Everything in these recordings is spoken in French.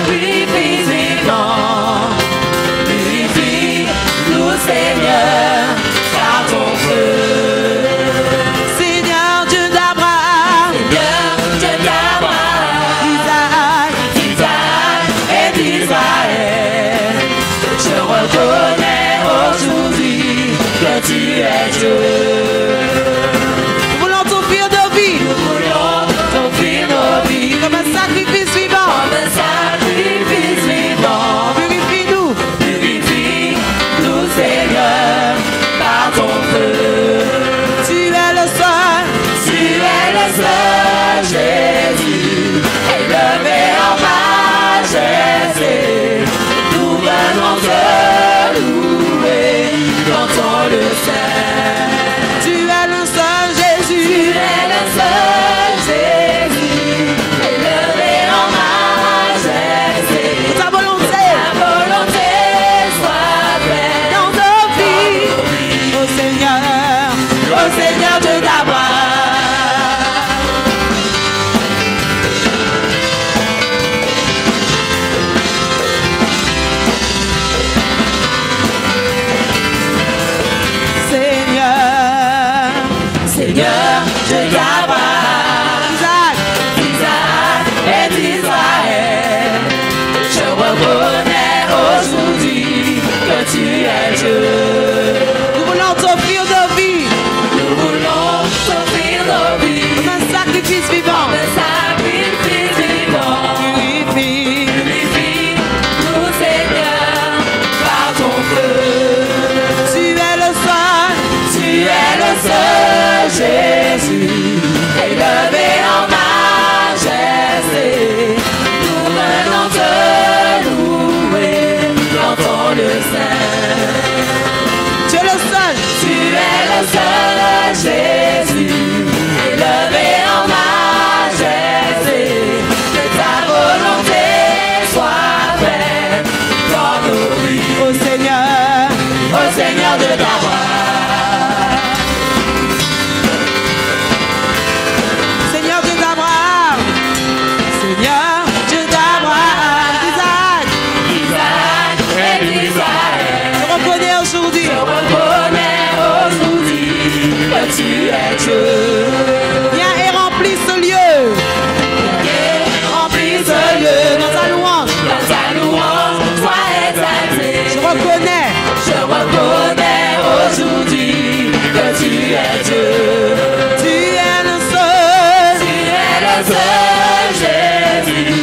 sacrifice vivant. Purifie-nous, Seigneur, par ton feu. Seigneur Dieu d'Abraham, Seigneur, Dieu d'Abraham, d'Isaac et d'Israël, je reconnais aujourd'hui que tu es Dieu. nous voulons t'offrir nos vies Nous voulons t'offrir nos vies comme un sacrifice vivant. comme un sacrifice vivant. Purifie-nous, Purifie-nous, Seigneur, par ton feu. tu es le seul, Tu es le seul Jésus, élevé en majesté. Nous venons te louer dans ton le sein. tu es le seul Jésus, Tu es le seul Jésus, élevé en majesté. ta volonté Ta volonté soit faite dans nos vies, ô Seigneur, au Seigneur Dieu d'Abraham. Seigneur, Seigneur, Dieu d'Abraham, Isaac, Isaac et d'Israël, je reconnais aujourd'hui que tu es Dieu. nous voulons t'offrir nos vies Nous voulons t'offrir nos vies comme un sacrifice vivant. comme un sacrifice vivant. Purifie, Purifie-nous, Seigneur, par ton feu. tu es le seul, Tu es le seul Jésus, élevé en majesté. Nous venons te louer dans ton le sein. tu es le seul, Tu es le seul Jésus, élevé en majesté. Que ta volonté soit faite dans nos vies. ô Seigneur, Au Seigneur de d'Abraham. Seigneur Dieu d'Abraham, Seigneur Dieu d'Abraham, Isaac, Isaac et d'Israël, je reconnais aujourd'hui je reconnais aujourd'hui que tu es Dieu. viens et remplis ce lieu, Et remplis ce lieu dans ta louange, dans ta louange, toi exalté. je reconnais, Aujourd'hui que tu es Dieu. tu es le seul, Tu es le seul Jésus,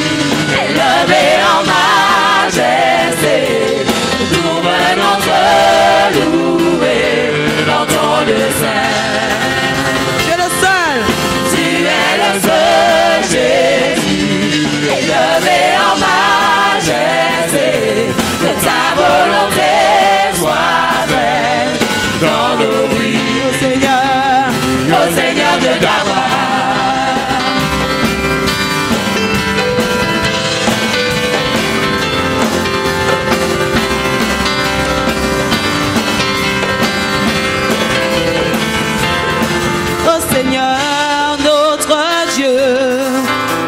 élevé en majesté. Nous venons te louer dans ton le sein. tu es le seul, Tu es le seul Jésus, élevé en majesté. Que ta volonté soit faite dans nos vies. ô Seigneur, Au Seigneur de d'Abraham. ô Seigneur notre Dieu,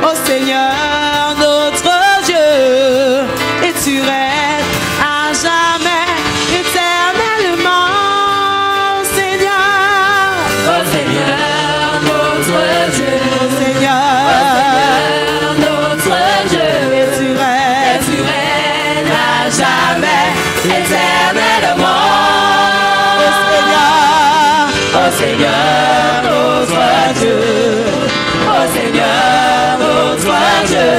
ô Seigneur notre Dieu, et tu restes à jamais, éternellement, Seigneur, Au Seigneur notre Dieu. ô Seigneur, Notre Dieu. et tu Et restes tu règnes à jamais, éternellement. ô Seigneur, Au Seigneur notre Dieu. Au Seigneur notre Dieu.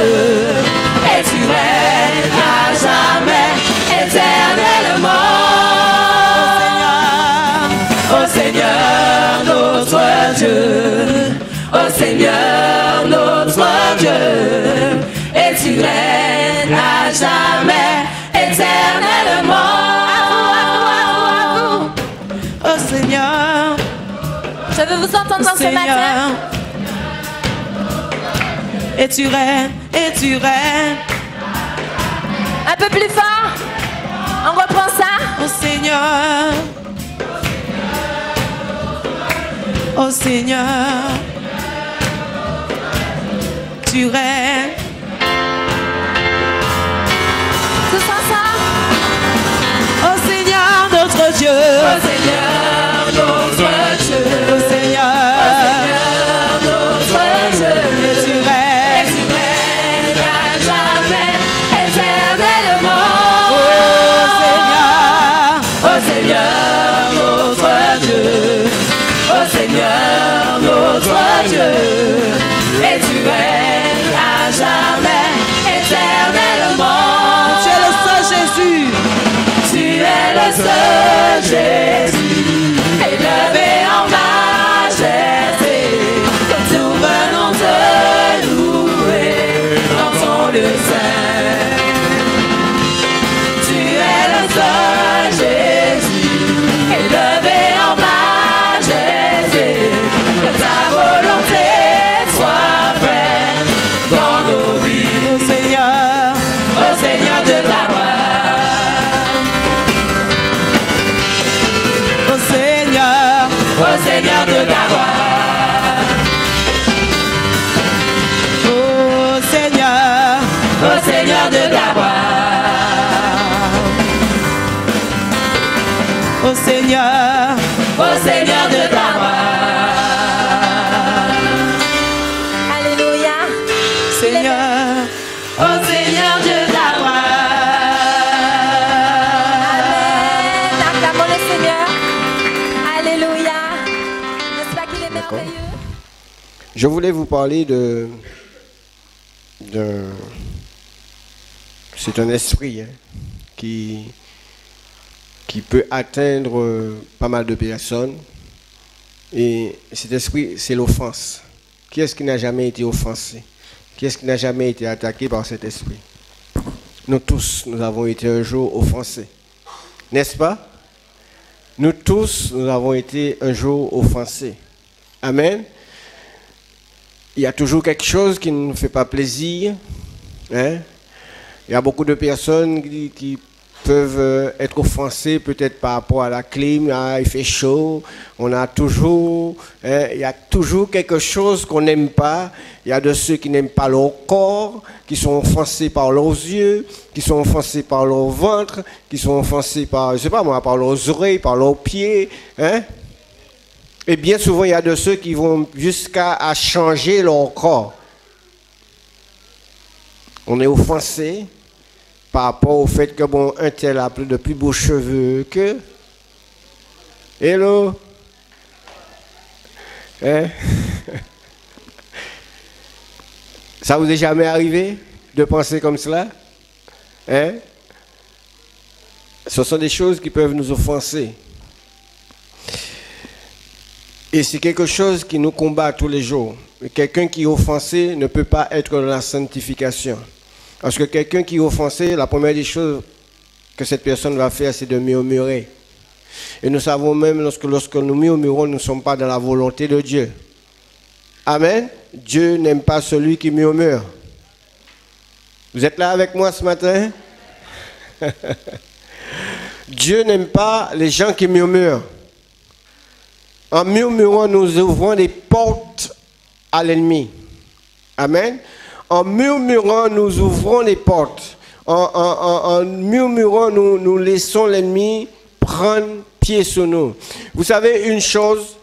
Et tu règnes à jamais, éternellement. Au Seigneur notre Dieu. Au Seigneur notre Dieu. Et tu règnes à jamais, éternellement. ô Seigneur, Je veux vous entendre dans ce matin. Seigneur, et tu règnes, et tu règnes, Un peu plus fort. On reprend ça. ô Seigneur, ô Seigneur, tu règnes, Seigneur de ta gloire. Ô Seigneur de ta gloire. Ô Seigneur de ta gloire. Ô Seigneur de ta gloire. Alléluia. Seigneur, ô Seigneur de ta gloire. Amen. Acclamons le Seigneur. Alléluia. N'est-ce pas qu'il est merveilleux? Je voulais vous parler c'est un esprit qui peut atteindre pas mal de personnes. Et cet esprit, c'est l'offense. Qui est-ce qui n'a jamais été offensé? Qui est-ce qui n'a jamais été attaqué par cet esprit? Nous tous, nous avons été un jour offensés. N'est-ce pas? Nous tous, nous avons été un jour offensés. Amen. Il y a toujours quelque chose qui ne nous fait pas plaisir. Hein? Il y a beaucoup de personnes qui peuvent être offensées peut-être par rapport à la clim. Ah, il fait chaud. Il y a toujours quelque chose qu'on n'aime pas. Il y a de ceux qui n'aiment pas leur corps, qui sont offensés par leurs yeux, qui sont offensés par leur ventre, qui sont offensés par, je sais pas moi, par leurs oreilles, par leurs pieds. Hein? Et bien souvent, il y a de ceux qui vont jusqu'à changer leur corps. On est offensé par rapport au fait que, bon, un tel a de plus beaux cheveux que... Hello? Hein? Ça vous est jamais arrivé de penser comme cela? Hein? Ce sont des choses qui peuvent nous offenser. Et c'est quelque chose qui nous combat tous les jours. Quelqu'un qui est offensé ne peut pas être dans la sanctification. Parce que quelqu'un qui est offensé, la première des choses que cette personne va faire, c'est de murmurer. Et nous savons même lorsque nous murmurons, nous ne sommes pas dans la volonté de Dieu. Amen. Dieu n'aime pas celui qui murmure. Vous êtes là avec moi ce matin? Dieu n'aime pas les gens qui murmurent. En murmurant, nous ouvrons des portes à l'ennemi. Amen. En murmurant, nous ouvrons les portes. En murmurant, nous laissons l'ennemi prendre pied sur nous. Vous savez une chose,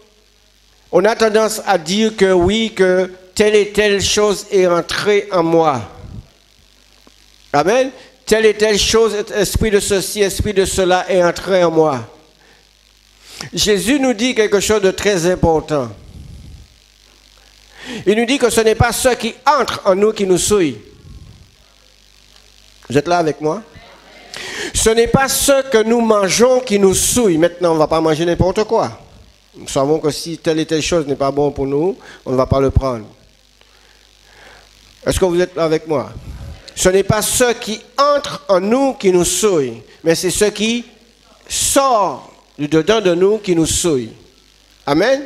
on a tendance à dire que oui, que telle et telle chose est entrée en moi. Amen. Telle et telle chose, esprit de ceci, esprit de cela est entré en moi. Jésus nous dit quelque chose de très important. Il nous dit que ce n'est pas ceux qui entrent en nous qui nous souillent. Vous êtes là avec moi? Ce n'est pas ce que nous mangeons qui nous souille. Maintenant, on ne va pas manger n'importe quoi. Nous savons que si telle et telle chose n'est pas bon pour nous, on ne va pas le prendre. Est-ce que vous êtes là avec moi? Ce n'est pas ce qui entre en nous qui nous souille, mais c'est ce qui sort du dedans de nous qui nous souille. Amen.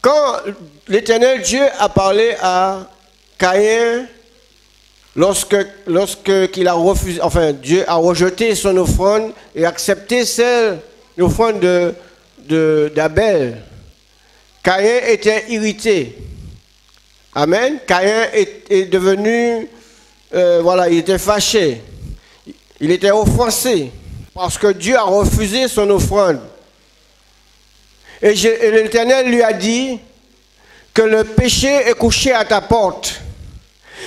Quand l'Éternel Dieu a parlé à Caïn, lorsqu'il a refusé, enfin Dieu a rejeté son offrande et accepté l'offrande d'Abel, Caïn était irrité. Amen. Caïn est devenu, il était fâché. Il était offensé parce que Dieu a refusé son offrande. Et l'Éternel lui a dit que le péché est couché à ta porte.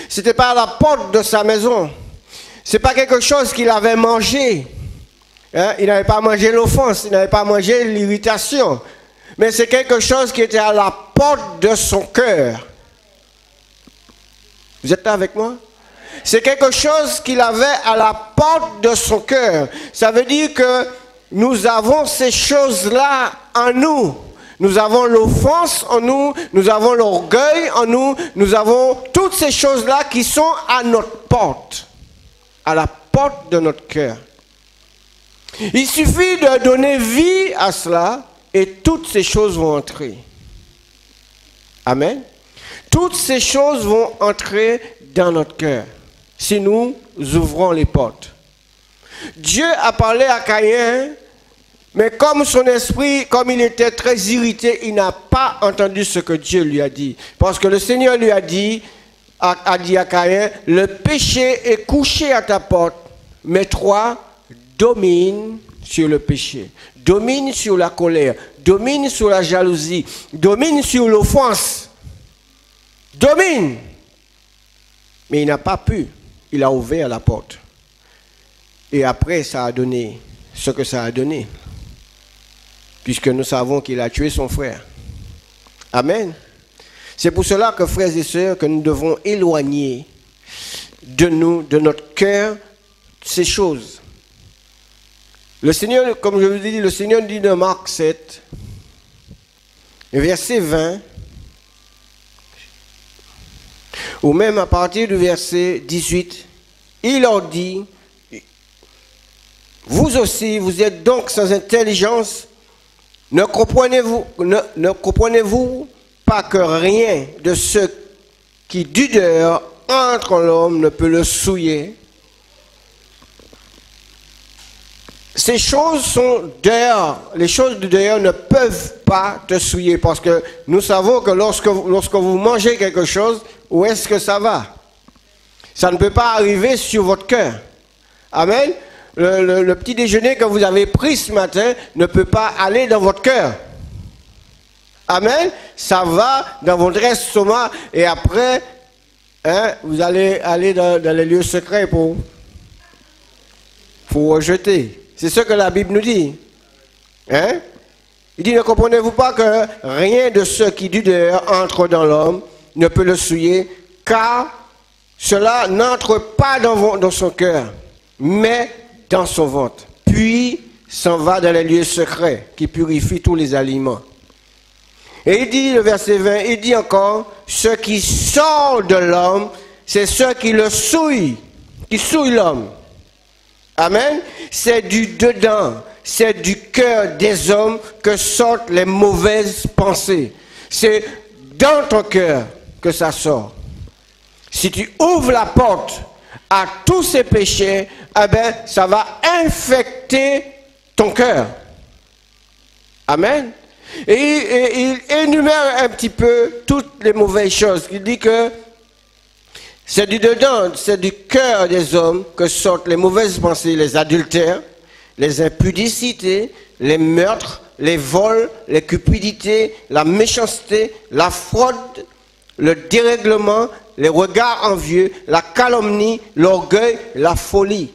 Ce n'était pas à la porte de sa maison. Ce n'est pas quelque chose qu'il avait mangé. Hein? Il n'avait pas mangé l'offense, il n'avait pas mangé l'irritation. Mais c'est quelque chose qui était à la porte de son cœur. Vous êtes là avec moi? C'est quelque chose qu'il avait à la porte de son cœur. Ça veut dire que nous avons ces choses-là en nous. Nous avons l'offense en nous, nous avons l'orgueil en nous, nous avons toutes ces choses-là qui sont à notre porte, à la porte de notre cœur. Il suffit de donner vie à cela et toutes ces choses vont entrer. Amen. Toutes ces choses vont entrer dans notre cœur si nous ouvrons les portes. Dieu a parlé à Caïn, mais comme son esprit, comme il était très irrité, il n'a pas entendu ce que Dieu lui a dit. Parce que le Seigneur lui a dit à Caïn, le péché est couché à ta porte, mais toi, domine sur le péché, domine sur la colère, domine sur la jalousie, domine sur l'offense, domine. Mais il n'a pas pu, il a ouvert la porte. Et après, ça a donné ce que ça a donné. Puisque nous savons qu'il a tué son frère. Amen. C'est pour cela que, frères et sœurs, que nous devons éloigner de nous, de notre cœur, ces choses. Le Seigneur, comme je vous ai dit, le Seigneur dit dans Marc 7, verset 20, ou même à partir du verset 18, il leur dit, vous aussi, vous êtes donc sans intelligence, ne comprenez-vous pas que rien de ce qui du dehors entre en l'homme ne peut le souiller? Ces choses sont dehors. Les choses du dehors ne peuvent pas te souiller parce que nous savons que lorsque vous mangez quelque chose, où est-ce que ça va? Ça ne peut pas arriver sur votre cœur. Amen. Le petit déjeuner que vous avez pris ce matin ne peut pas aller dans votre cœur. Amen. Ça va dans votre estomac et après, vous allez aller dans les lieux secrets pour rejeter. C'est ce que la Bible nous dit. Il dit, ne comprenez-vous pas que rien de ce qui du dehors entre dans l'homme ne peut le souiller, car cela n'entre pas dans son cœur, mais dans son ventre, puis s'en va dans les lieux secrets qui purifient tous les aliments. Et il dit, le verset 20, il dit encore, ce qui sort de l'homme, c'est ce qui le souille, qui souille l'homme. Amen. C'est du dedans, c'est du cœur des hommes que sortent les mauvaises pensées. C'est dans ton cœur que ça sort. Si tu ouvres la porte à tous ces péchés, ça va infecter ton cœur. Amen. Et il énumère un petit peu toutes les mauvaises choses. Il dit que c'est du dedans, c'est du cœur des hommes que sortent les mauvaises pensées, les adultères, les impudicités, les meurtres, les vols, les cupidités, la méchanceté, la fraude, le dérèglement, les regards envieux, la calomnie, l'orgueil, la folie.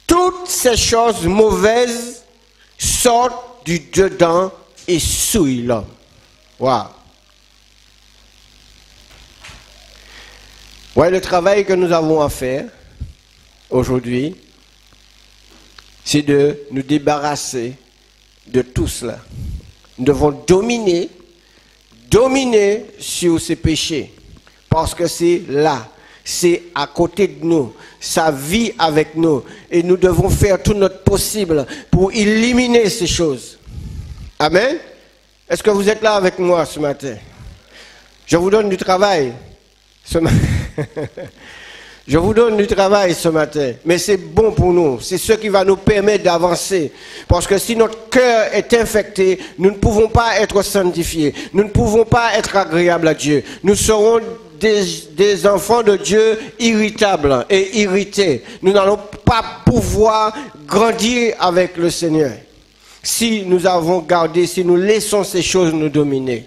Toutes ces choses mauvaises sortent du dedans et souillent l'homme. Waouh! Ouais, le travail que nous avons à faire aujourd'hui, c'est de nous débarrasser de tout cela. Nous devons dominer sur ces péchés, parce que c'est là, c'est à côté de nous, ça vit avec nous, et nous devons faire tout notre possible pour éliminer ces choses. Amen. Est-ce que vous êtes là avec moi ce matin? Je vous donne du travail ce matin. Je vous donne du travail ce matin, mais c'est bon pour nous. C'est ce qui va nous permettre d'avancer. Parce que si notre cœur est infecté, nous ne pouvons pas être sanctifiés. Nous ne pouvons pas être agréables à Dieu. Nous serons des enfants de Dieu irritables et irrités. Nous n'allons pas pouvoir grandir avec le Seigneur si nous avons gardé, si nous laissons ces choses nous dominer.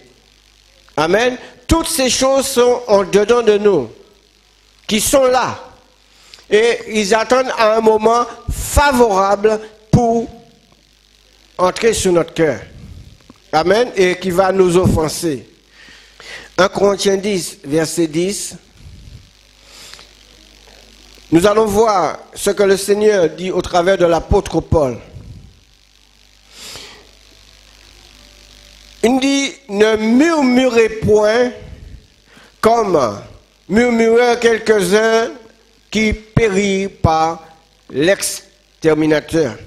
Amen. Toutes ces choses sont en dedans de nous, qui sont là. Et ils attendent à un moment favorable pour entrer sur notre cœur. Amen. Et qui va nous offenser. 1 Corinthiens 10, verset 10. Nous allons voir ce que le Seigneur dit au travers de l'apôtre Paul. Il dit, ne murmurez point comme murmurèrent quelques-uns qui périrent par l'exterminateur.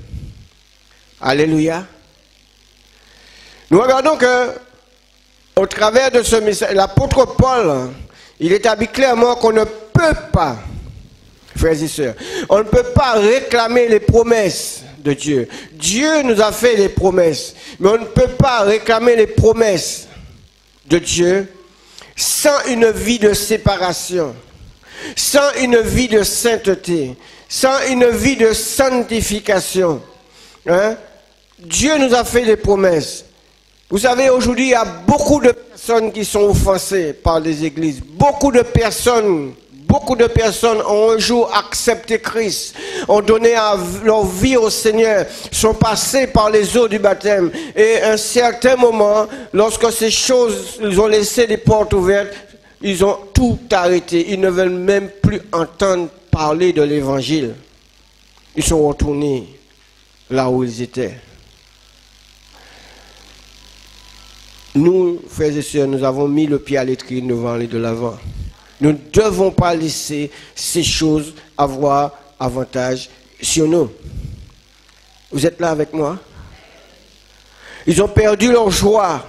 Alléluia. Nous regardons que, au travers de ce message, l'apôtre Paul, il établit clairement qu'on ne peut pas frères et sœurs. On ne peut pas réclamer les promesses de Dieu. Dieu nous a fait des promesses, mais on ne peut pas réclamer les promesses de Dieu sans une vie de séparation, sans une vie de sainteté, sans une vie de sanctification. Hein? Dieu nous a fait des promesses. Vous savez, aujourd'hui, il y a beaucoup de personnes qui sont offensées par les églises. Beaucoup de personnes ont un jour accepté Christ, ont donné leur vie au Seigneur, sont passés par les eaux du baptême. Et à un certain moment, lorsque ces choses, ils ont laissé les portes ouvertes, ils ont tout arrêté. Ils ne veulent même plus entendre parler de l'évangile. Ils sont retournés là où ils étaient. Nous, frères et sœurs, nous avons mis le pied à l'étrier, nous devons aller de l'avant. Nous ne devons pas laisser ces choses avoir avantage sur nous. Vous êtes là avec moi? Ils ont perdu leur joie.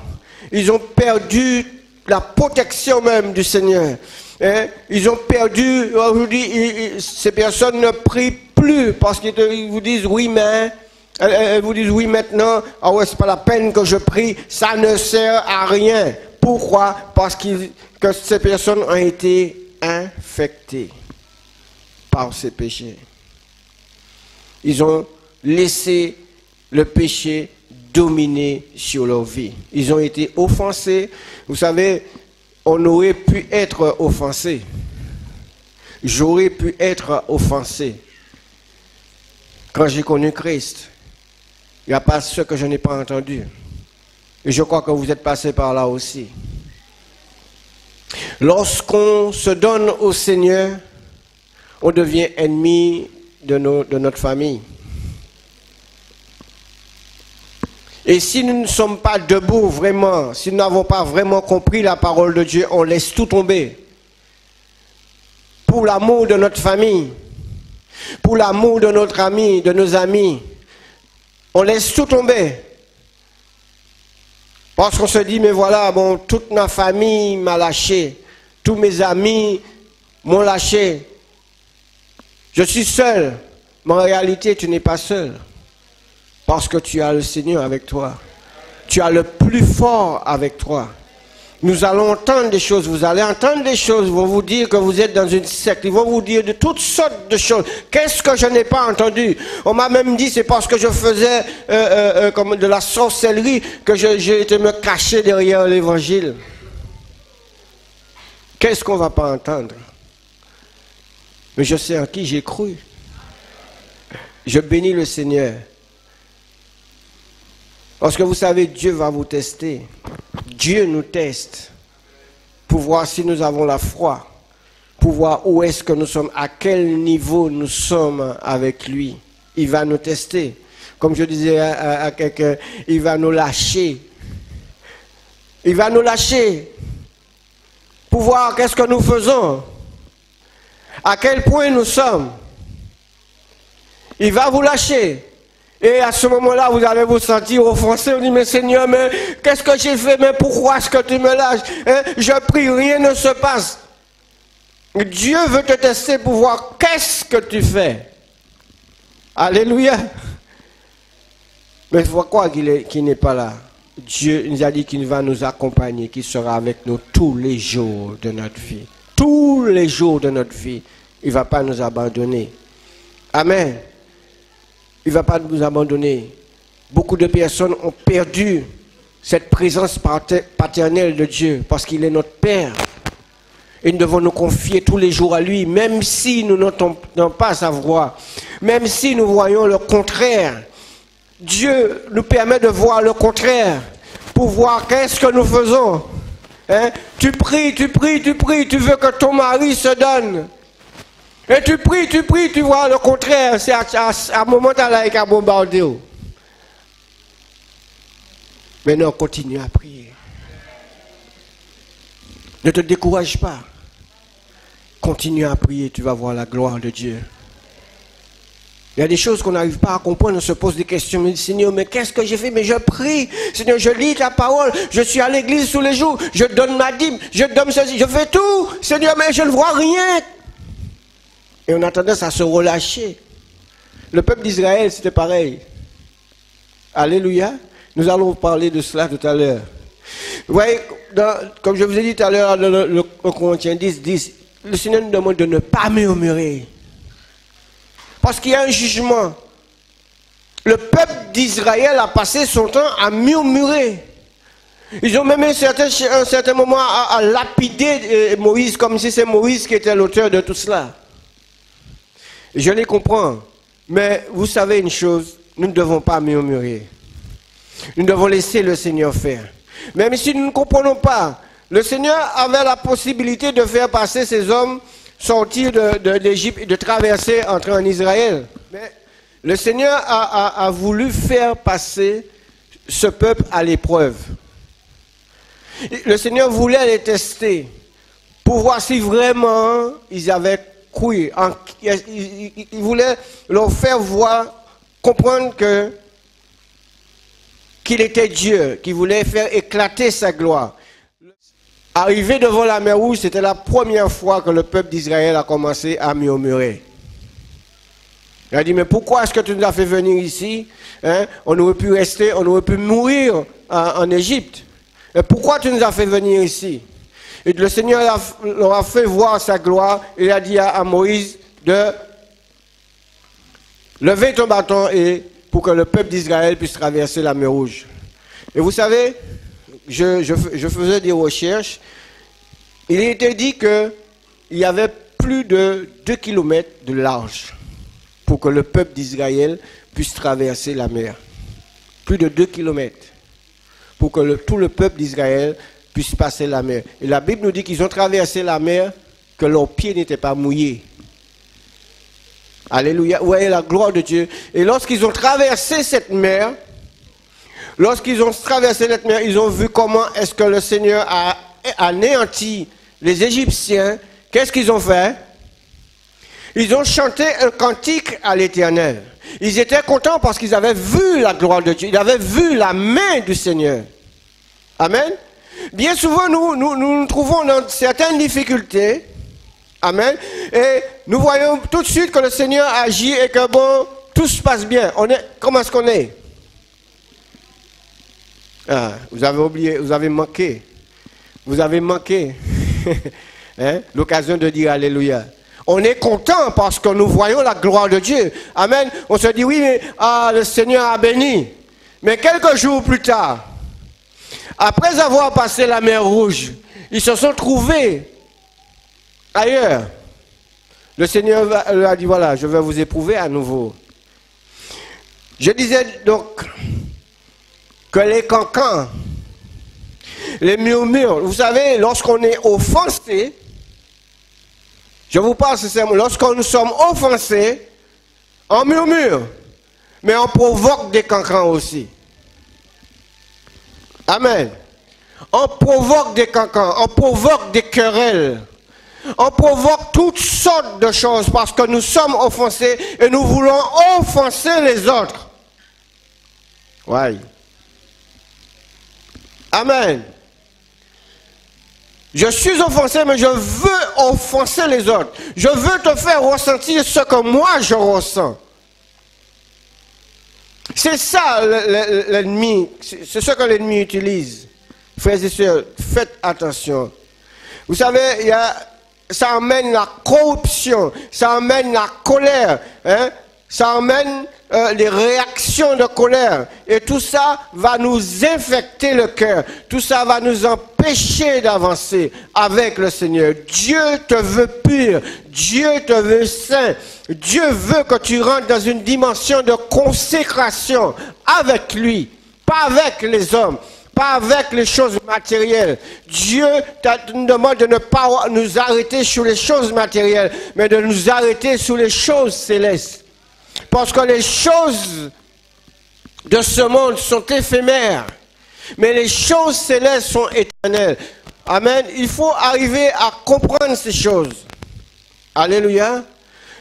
Ils ont perdu la protection même du Seigneur. Hein? Ils ont perdu, aujourd'hui, ces personnes ne prient plus parce qu'ils vous disent oui, mais... Elles vous disent oui maintenant, ah ouais, c'est pas la peine que je prie, ça ne sert à rien. Pourquoi? Parce que ces personnes ont été infectées par ces péchés. Ils ont laissé le péché dominer sur leur vie. Ils ont été offensés. Vous savez, on aurait pu être offensé. J'aurais pu être offensé quand j'ai connu Christ. Il n'y a pas ce que je n'ai pas entendu. Et je crois que vous êtes passé par là aussi. Lorsqu'on se donne au Seigneur, on devient ennemi de notre famille. Et si nous ne sommes pas debout vraiment, si nous n'avons pas vraiment compris la parole de Dieu, on laisse tout tomber. Pour l'amour de notre famille, pour l'amour de notre ami, de nos amis, on laisse tout tomber. Parce qu'on se dit, mais voilà, bon, toute ma famille m'a lâché. Tous mes amis m'ont lâché. Je suis seul. Mais en réalité, tu n'es pas seul. Parce que tu as le Seigneur avec toi. Tu as le plus fort avec toi. Nous allons entendre des choses, vous allez entendre des choses, ils vont vous dire que vous êtes dans une secte, ils vont vous dire de toutes sortes de choses. Qu'est-ce que je n'ai pas entendu? On m'a même dit c'est parce que je faisais comme de la sorcellerie que j'ai été me cacher derrière l'évangile. Qu'est-ce qu'on ne va pas entendre? Mais je sais en qui j'ai cru. Je bénis le Seigneur. Parce que vous savez, Dieu va vous tester. Dieu nous teste pour voir si nous avons la foi, pour voir où est-ce que nous sommes, à quel niveau nous sommes avec lui. Il va nous tester. Comme je disais à quelqu'un, il va nous lâcher. Il va nous lâcher pour voir qu'est-ce que nous faisons, à quel point nous sommes. Il va vous lâcher. Et à ce moment-là, vous allez vous sentir offensé. Vous dites, mais Seigneur, mais qu'est-ce que j'ai fait? Mais pourquoi est-ce que tu me lâches? Hein? Je prie, rien ne se passe. Dieu veut te tester pour voir qu'est-ce que tu fais. Alléluia. Mais pourquoi qu'il n'est pas là? Dieu nous a dit qu'il va nous accompagner, qu'il sera avec nous tous les jours de notre vie. Tous les jours de notre vie. Il ne va pas nous abandonner. Amen. Il ne va pas nous abandonner. Beaucoup de personnes ont perdu cette présence paternelle de Dieu parce qu'il est notre Père. Et nous devons nous confier tous les jours à lui, même si nous n'entendons pas sa voix, même si nous voyons le contraire. Dieu nous permet de voir le contraire pour voir qu'est-ce que nous faisons. Hein? Tu pries, tu veux que ton mari se donne. Et tu pries, tu vois le contraire. C'est à un moment là qu'il a bombardé. Maintenant, continue à prier. Ne te décourage pas. Continue à prier, tu vas voir la gloire de Dieu. Il y a des choses qu'on n'arrive pas à comprendre, on se pose des questions. Mais Seigneur, mais qu'est-ce que j'ai fait? Mais je prie. Seigneur, je lis ta parole. Je suis à l'église tous les jours. Je donne ma dîme. Je donne ceci. Je fais tout. Seigneur, mais je ne vois rien. Et on a tendance à se relâcher. Le peuple d'Israël, c'était pareil. Alléluia. Nous allons parler de cela tout à l'heure. Vous voyez, comme je vous ai dit tout à l'heure, dans le Corinthiens 10, le Seigneur nous demande de ne pas murmurer. Parce qu'il y a un jugement. Le peuple d'Israël a passé son temps à murmurer. Ils ont même un certain moment à lapider Moïse, comme si c'est Moïse qui était l'auteur de tout cela. Je les comprends. Mais vous savez une chose, nous ne devons pas murmurer. Nous devons laisser le Seigneur faire. Même si nous ne comprenons pas, le Seigneur avait la possibilité de faire passer ces hommes sortir d'Égypte et de traverser, entrer en Israël. Mais le Seigneur a voulu faire passer ce peuple à l'épreuve. Le Seigneur voulait les tester pour voir si vraiment ils avaient cru. Il voulait leur faire voir, comprendre qu'il était Dieu, qu'il voulait faire éclater sa gloire. Arrivé devant la mer Rouge, c'était la première fois que le peuple d'Israël a commencé à murmurer. Il a dit, mais pourquoi est-ce que tu nous as fait venir ici? On aurait pu rester, on aurait pu mourir en Égypte. Et pourquoi tu nous as fait venir ici? Et le Seigneur leur a fait voir sa gloire. Il a dit à Moïse de lever ton bâton pour que le peuple d'Israël puisse traverser la mer Rouge. Et vous savez, je faisais des recherches. Il était dit qu'il y avait plus de 2 km de large pour que le peuple d'Israël puisse traverser la mer. Plus de 2 km pour que tout le peuple d'Israël puisse passer la mer. Et la Bible nous dit qu'ils ont traversé la mer, que leurs pieds n'étaient pas mouillés. Alléluia. Vous voyez la gloire de Dieu. Et lorsqu'ils ont traversé cette mer, ils ont vu comment est-ce que le Seigneur a anéanti les Égyptiens. Qu'est-ce qu'ils ont fait? Ils ont chanté un cantique à l'Éternel. Ils étaient contents parce qu'ils avaient vu la gloire de Dieu. Ils avaient vu la main du Seigneur. Amen. Bien souvent, nous nous trouvons dans certaines difficultés. Amen. Et nous voyons tout de suite que le Seigneur agit et que bon, tout se passe bien. Comment est-ce qu'on est? Ah, vous avez oublié, vous avez manqué. Vous avez manqué l'occasion de dire Alléluia. On est content parce que nous voyons la gloire de Dieu. Amen. On se dit oui, mais le Seigneur a béni. Mais quelques jours plus tard, après avoir passé la mer Rouge, ils se sont trouvés ailleurs. Le Seigneur leur a dit voilà, je vais vous éprouver à nouveau. Je disais donc que les cancans, les murmures, vous savez, lorsqu'on est offensé, je vous parle sincèrement, lorsqu'on nous sommes offensés, on murmure, mais on provoque des cancans aussi. Amen. On provoque des cancans, on provoque des querelles, on provoque toutes sortes de choses parce que nous sommes offensés et nous voulons offenser les autres. Ouais. Amen. Je suis offensé, mais je veux offenser les autres. Je veux te faire ressentir ce que moi je ressens. C'est ça l'ennemi, c'est ce que l'ennemi utilise. Frères et sœurs, faites attention. Vous savez, ça amène la corruption, ça amène la colère, ça amène les réactions de colère. Et tout ça va nous infecter le cœur. Tout ça va nous empêcher d'avancer avec le Seigneur. Dieu te veut pur. Dieu te veut saint. Dieu veut que tu rentres dans une dimension de consécration avec lui, pas avec les hommes, pas avec les choses matérielles. Dieu nous demande de ne pas nous arrêter sur les choses matérielles, mais de nous arrêter sur les choses célestes. Parce que les choses de ce monde sont éphémères, mais les choses célestes sont éternelles. Amen. Il faut arriver à comprendre ces choses. Alléluia.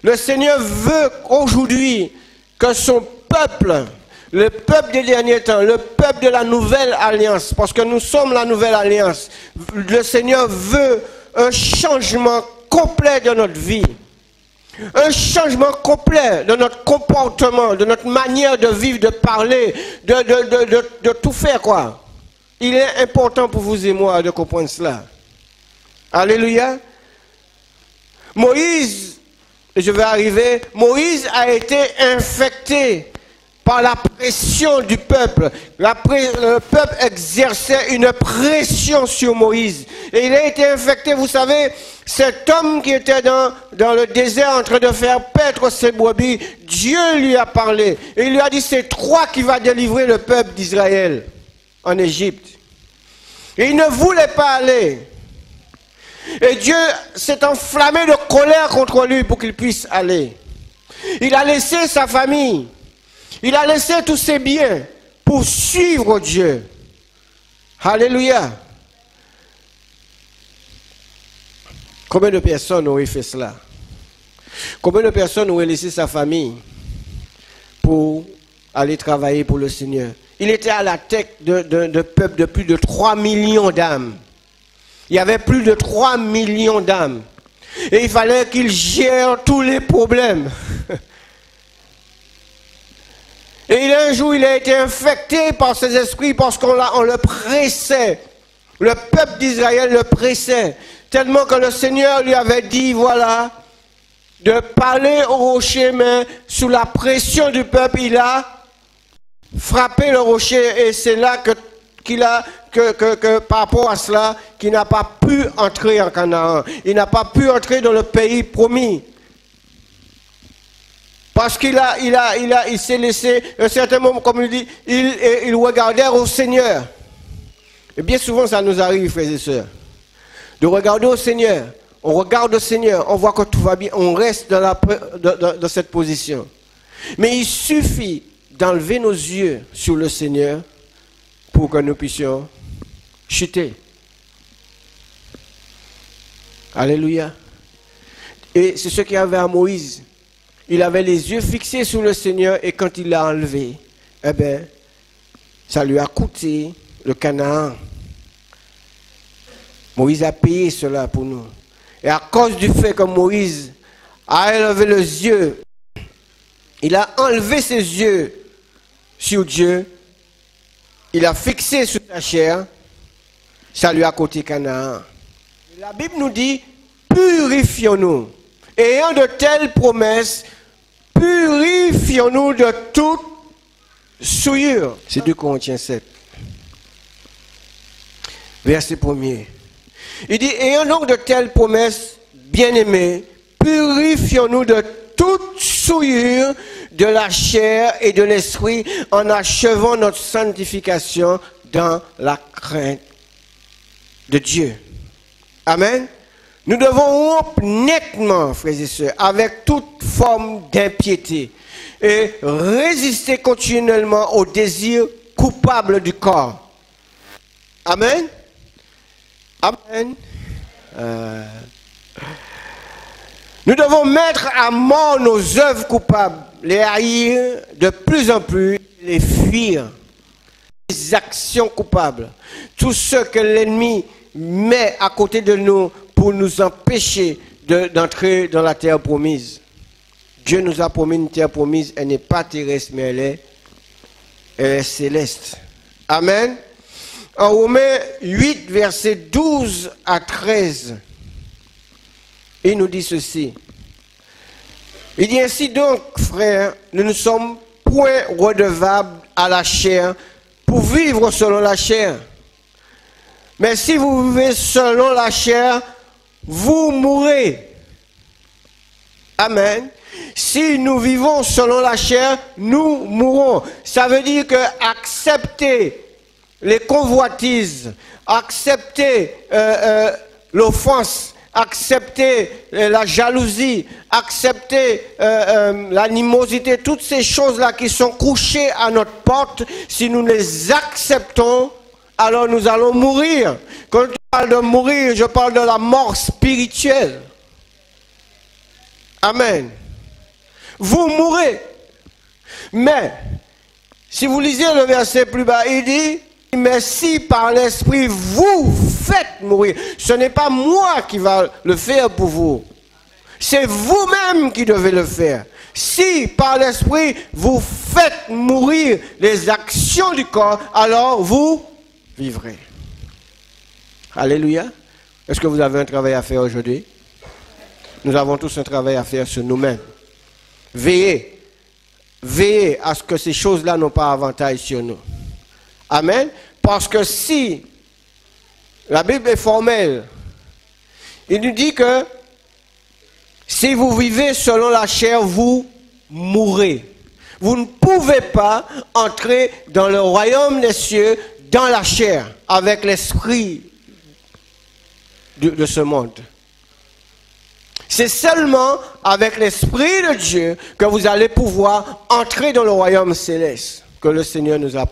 Le Seigneur veut aujourd'hui que son peuple, le peuple des derniers temps, le peuple de la nouvelle alliance, parce que nous sommes la nouvelle alliance, le Seigneur veut un changement complet de notre vie. Un changement complet de notre comportement, de notre manière de vivre, de parler, de tout faire, quoi. Il est important pour vous et moi de comprendre cela. Alléluia. Moïse, je vais arriver, Moïse a été infecté par la pression du peuple. Le peuple exerçait une pression sur Moïse. Et il a été infecté, vous savez, cet homme qui était dans le désert en train de faire paître ses brebis, Dieu lui a parlé. Et il lui a dit, c'est toi qui vas délivrer le peuple d'Israël en Égypte. Et il ne voulait pas aller. Et Dieu s'est enflammé de colère contre lui pour qu'il puisse aller. Il a laissé sa famille. Il a laissé tous ses biens pour suivre Dieu. Alléluia. Combien de personnes auraient fait cela? Combien de personnes auraient laissé sa famille pour aller travailler pour le Seigneur? Il était à la tête d'un peuple de plus de 3 millions d'âmes. Il y avait plus de 3 millions d'âmes. Et il fallait qu'il gère tous les problèmes. Et un jour, il a été infecté par ces esprits parce qu'on le pressait. Le peuple d'Israël le pressait. Tellement que le Seigneur lui avait dit, voilà, de parler au rocher, mais sous la pression du peuple, il a frappé le rocher. Et c'est là que par rapport à cela, qu'il n'a pas pu entrer en Canaan. Il n'a pas pu entrer dans le pays promis. Parce qu'il s'est laissé, à un certain moment, comme il dit, il regardait au Seigneur. Et bien souvent, ça nous arrive, frères et sœurs, de regarder au Seigneur. On regarde au Seigneur, on voit que tout va bien, on reste dans cette position. Mais il suffit d'enlever nos yeux sur le Seigneur pour que nous puissions chuter. Alléluia. Et c'est ce qu'il y avait à Moïse. Il avait les yeux fixés sur le Seigneur et quand il l'a enlevé, eh bien, ça lui a coûté le Canaan. Moïse a payé cela pour nous. Et à cause du fait que Moïse a élevé les yeux, il a enlevé ses yeux sur Dieu, il a fixé sur sa chair, ça lui a coûté Canaan. La Bible nous dit, purifions-nous. Ayant de telles promesses, purifions-nous de toute souillure. C'est 2 Corinthiens 7. Verset 1er. Il dit, ayant donc de telles promesses, bien-aimés, purifions-nous de toute souillure de la chair et de l'esprit en achevant notre sanctification dans la crainte de Dieu. Amen. Nous devons rompre nettement, frères et sœurs, avec toute forme d'impiété et résister continuellement aux désirs coupables du corps. Amen. Amen. Nous devons mettre à mort nos œuvres coupables, les haïr de plus en plus, les fuir, les actions coupables, tout ce que l'ennemi met à côté de nous pour nous empêcher d'entrer dans la terre promise. Dieu nous a promis une terre promise, elle n'est pas terrestre, mais elle est céleste. Amen. En Romains 8, versets 12 à 13, il nous dit ceci. Il dit ainsi donc, frères, nous ne sommes point redevables à la chair pour vivre selon la chair. Mais si vous vivez selon la chair, vous mourrez. Amen. Si nous vivons selon la chair, nous mourrons. Ça veut dire que accepter les convoitises, accepter l'offense, accepter la jalousie, accepter l'animosité, toutes ces choses-là qui sont couchées à notre porte, si nous les acceptons, alors nous allons mourir. Quand je parle de mourir, je parle de la mort spirituelle. Amen. Vous mourrez. Mais, si vous lisez le verset plus bas, il dit, mais si par l'Esprit vous faites mourir, ce n'est pas moi qui va le faire pour vous. C'est vous-même qui devez le faire. Si par l'esprit vous faites mourir les actions du corps, alors vous vivrez. Alléluia. Est-ce que vous avez un travail à faire aujourd'hui? Nous avons tous un travail à faire sur nous-mêmes. Veillez à ce que ces choses-là n'ont pas avantage sur nous. Amen. Parce que si la Bible est formelle, il nous dit que si vous vivez selon la chair, vous mourrez. Vous ne pouvez pas entrer dans le royaume des cieux dans la chair, avec l'esprit de ce monde. C'est seulement avec l'esprit de Dieu que vous allez pouvoir entrer dans le royaume céleste que le Seigneur nous a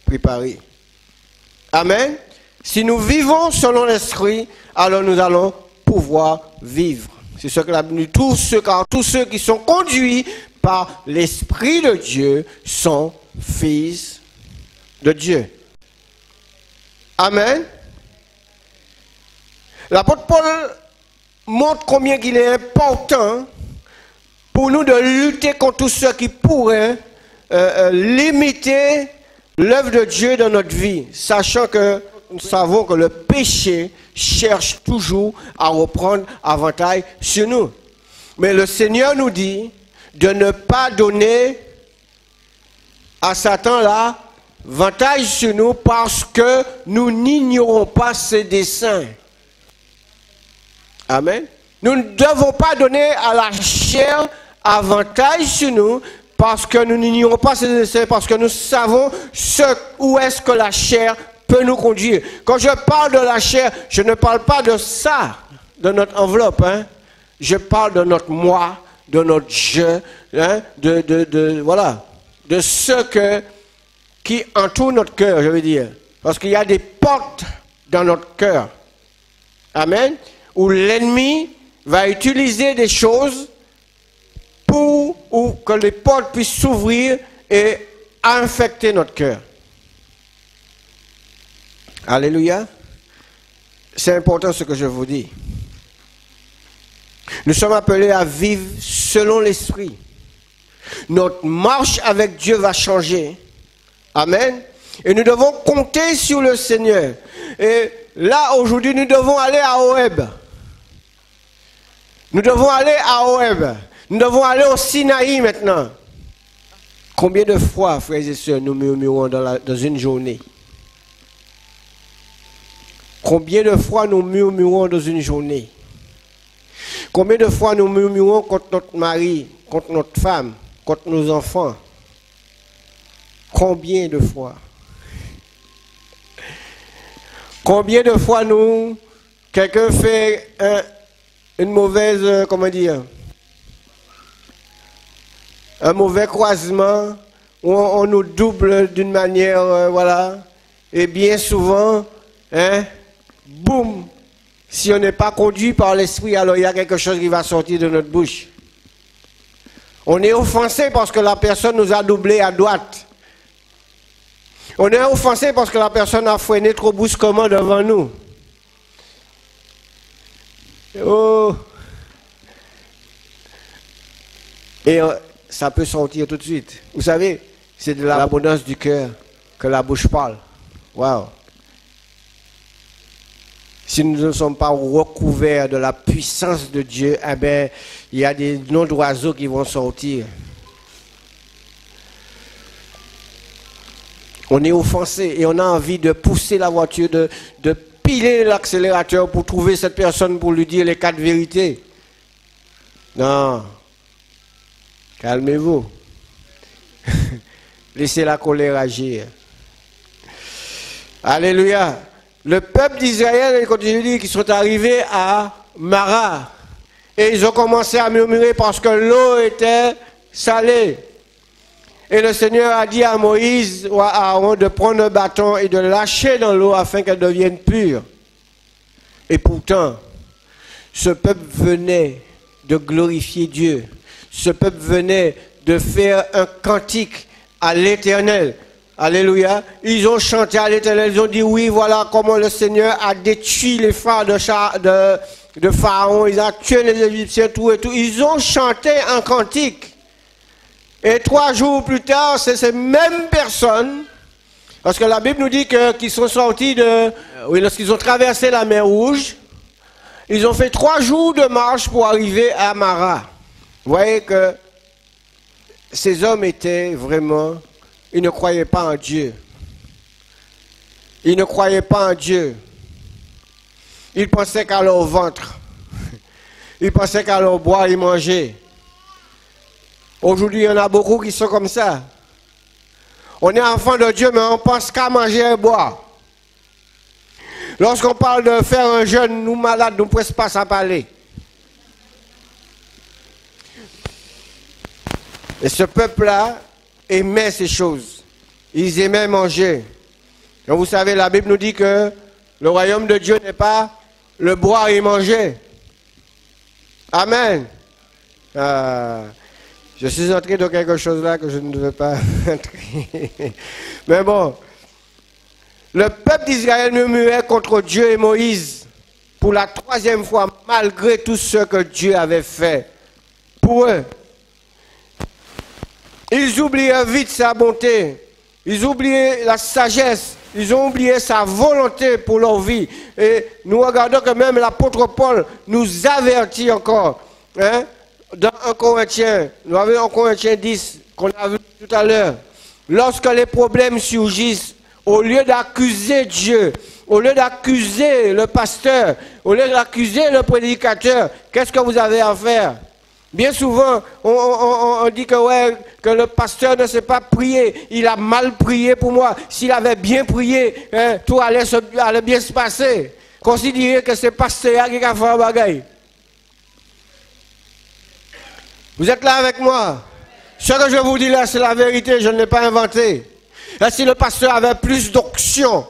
préparé. Amen. Si nous vivons selon l'esprit, alors nous allons pouvoir vivre. C'est ce que la Bible dit. Tous ceux qui sont conduits par l'Esprit de Dieu sont fils de Dieu. Amen. L'apôtre Paul montre combien il est important pour nous de lutter contre tous ceux qui pourraient limiter l'œuvre de Dieu dans notre vie, sachant que nous savons que le péché cherche toujours à reprendre avantage sur nous. Mais le Seigneur nous dit de ne pas donner à Satan l'avantage sur nous parce que nous n'ignorons pas ses desseins. Amen. Nous ne devons pas donner à la chair avantage sur nous parce que nous n'ignorons pas ses desseins, parce que nous savons où est-ce que la chair peut nous conduire. Quand je parle de la chair, je ne parle pas de ça, de notre enveloppe. Hein. Je parle de notre moi, de notre je, hein, voilà, de ce qui entoure notre cœur, je veux dire. Parce qu'il y a des portes dans notre cœur. Amen. Où l'ennemi va utiliser des choses pour que les portes puissent s'ouvrir et infecter notre cœur. Alléluia. C'est important ce que je vous dis. Nous sommes appelés à vivre selon l'esprit. Notre marche avec Dieu va changer. Amen. Et nous devons compter sur le Seigneur. Et là, aujourd'hui, nous devons aller à Horeb. Nous devons aller à Horeb. Nous devons aller au Sinaï maintenant. Combien de fois, frères et sœurs, nous murmurons dans une journée? Combien de fois nous murmurons dans une journée? Combien de fois nous murmurons contre notre mari, contre notre femme, contre nos enfants? Combien de fois? Combien de fois quelqu'un fait une mauvaise, un mauvais croisement, où on nous double d'une manière, voilà, et bien souvent, hein, boum, si on n'est pas conduit par l'esprit, alors il y a quelque chose qui va sortir de notre bouche. On est offensé parce que la personne nous a doublé à droite. On est offensé parce que la personne a freiné trop brusquement devant nous. Oh. Et ça peut sortir tout de suite. Vous savez, c'est de l'abondance du cœur que la bouche parle. Waouh. Si nous ne sommes pas recouverts de la puissance de Dieu, eh bien, il y a des noms d'oiseaux qui vont sortir. On est offensé et on a envie de pousser la voiture, de piler l'accélérateur pour trouver cette personne, pour lui dire les 4 vérités. Non. Calmez-vous. Laissez la colère agir. Alléluia. Le peuple d'Israël, quand je dis qu'ils sont arrivés à Mara, et ils ont commencé à murmurer parce que l'eau était salée. Et le Seigneur a dit à Moïse ou à Aaron de prendre un bâton et de lâcher dans l'eau afin qu'elle devienne pure. Et pourtant, ce peuple venait de glorifier Dieu. Ce peuple venait de faire un cantique à l'Éternel. Alléluia. Ils ont chanté à l'Éternel. Ils ont dit oui, voilà comment le Seigneur a détruit les phares de Pharaon, ils ont tué les Égyptiens, tout et tout. Ils ont chanté un cantique. Et 3 jours plus tard, c'est ces mêmes personnes, parce que la Bible nous dit qu'ils sont sortis lorsqu'ils ont traversé la mer Rouge, ils ont fait 3 jours de marche pour arriver à Mara. Vous voyez que ces hommes étaient vraiment, ils ne croyaient pas en Dieu. Ils ne croyaient pas en Dieu. Ils pensaient qu'à leur ventre. Ils pensaient qu'à leur boire et manger. Aujourd'hui, il y en a beaucoup qui sont comme ça. On est enfant de Dieu, mais on pense qu'à manger et boire. Lorsqu'on parle de faire un jeûne, nous malades, nous ne pouvons pas s'en parler. Et ce peuple-là aimait ces choses. Ils aimaient manger. Donc vous savez, la Bible nous dit que le royaume de Dieu n'est pas le boire et manger. Amen. Je suis entré dans quelque chose là que je ne devais pas entrer. Mais bon, le peuple d'Israël murmurait contre Dieu et Moïse pour la 3e fois, malgré tout ce que Dieu avait fait pour eux. Ils oubliaient vite sa bonté, ils oubliaient la sagesse, ils ont oublié sa volonté pour leur vie. Et nous regardons que même l'apôtre Paul nous avertit encore. Hein, dans 1 Corinthiens, nous avons 1 Corinthiens 10 qu'on a vu tout à l'heure. Lorsque les problèmes surgissent, au lieu d'accuser Dieu, au lieu d'accuser le pasteur, au lieu d'accuser le prédicateur, qu'est-ce que vous avez à faire? Bien souvent, on dit que le pasteur ne sait pas prier. Il a mal prié pour moi. S'il avait bien prié, tout allait bien se passer. Considérez que c'est pasteur qui a fait un bagaille. Vous êtes là avec moi? Ce que je vous dis là, c'est la vérité, je ne l'ai pas inventé. Et si le pasteur avait plus d'onction,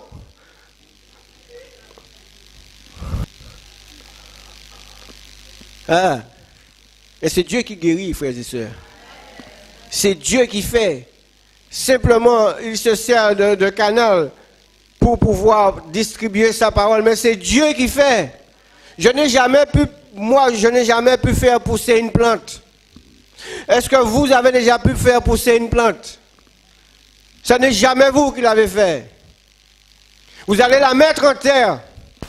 et c'est Dieu qui guérit, frères et sœurs. C'est Dieu qui fait. Simplement, il se sert de canal pour pouvoir distribuer sa parole, mais c'est Dieu qui fait. Je n'ai jamais pu faire pousser une plante. Est-ce que vous avez déjà pu faire pousser une plante? Ce n'est jamais vous qui l'avez fait. Vous allez la mettre en terre.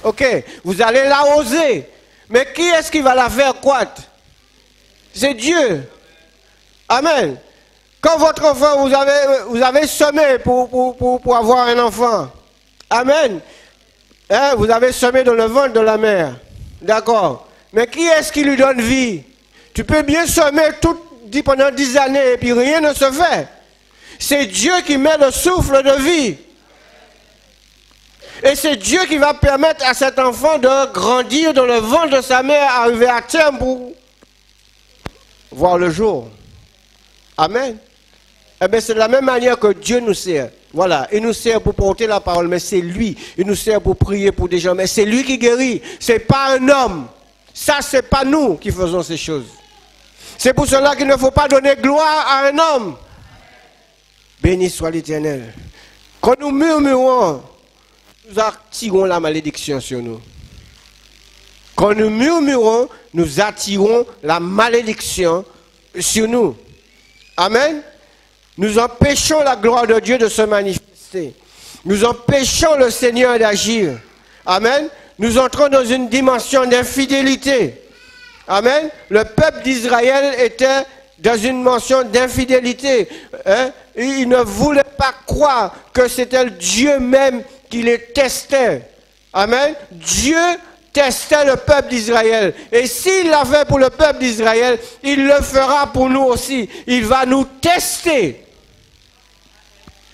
Ok. Vous allez l'arroser. Mais qui est-ce qui va la faire croître? C'est Dieu. Amen. Quand votre enfant, vous avez semé pour avoir un enfant. Amen. Hein, vous avez semé dans le ventre de la mère. D'accord. Mais qui est-ce qui lui donne vie? Tu peux bien semer pendant 10 années et puis rien ne se fait. C'est Dieu qui met le souffle de vie. Et c'est Dieu qui va permettre à cet enfant de grandir dans le ventre de sa mère, arriver à terme pour voir le jour. Amen. Eh bien, c'est de la même manière que Dieu nous sert. Voilà, il nous sert pour porter la parole, mais c'est lui. Il nous sert pour prier pour des gens, mais c'est lui qui guérit. Ce n'est pas un homme. Ça, ce n'est pas nous qui faisons ces choses. C'est pour cela qu'il ne faut pas donner gloire à un homme. Béni soit l'Éternel. Quand nous murmurons, nous attirons la malédiction sur nous. Quand nous murmurons, nous attirons la malédiction sur nous. Amen. Nous empêchons la gloire de Dieu de se manifester. Nous empêchons le Seigneur d'agir. Amen. Nous entrons dans une dimension d'infidélité. Amen. Le peuple d'Israël était dans une dimension d'infidélité. Hein? Il ne voulait pas croire que c'était Dieu même qui les testait. Amen. Dieu testait le peuple d'Israël. Et s'il l'a fait pour le peuple d'Israël, il le fera pour nous aussi. Il va nous tester.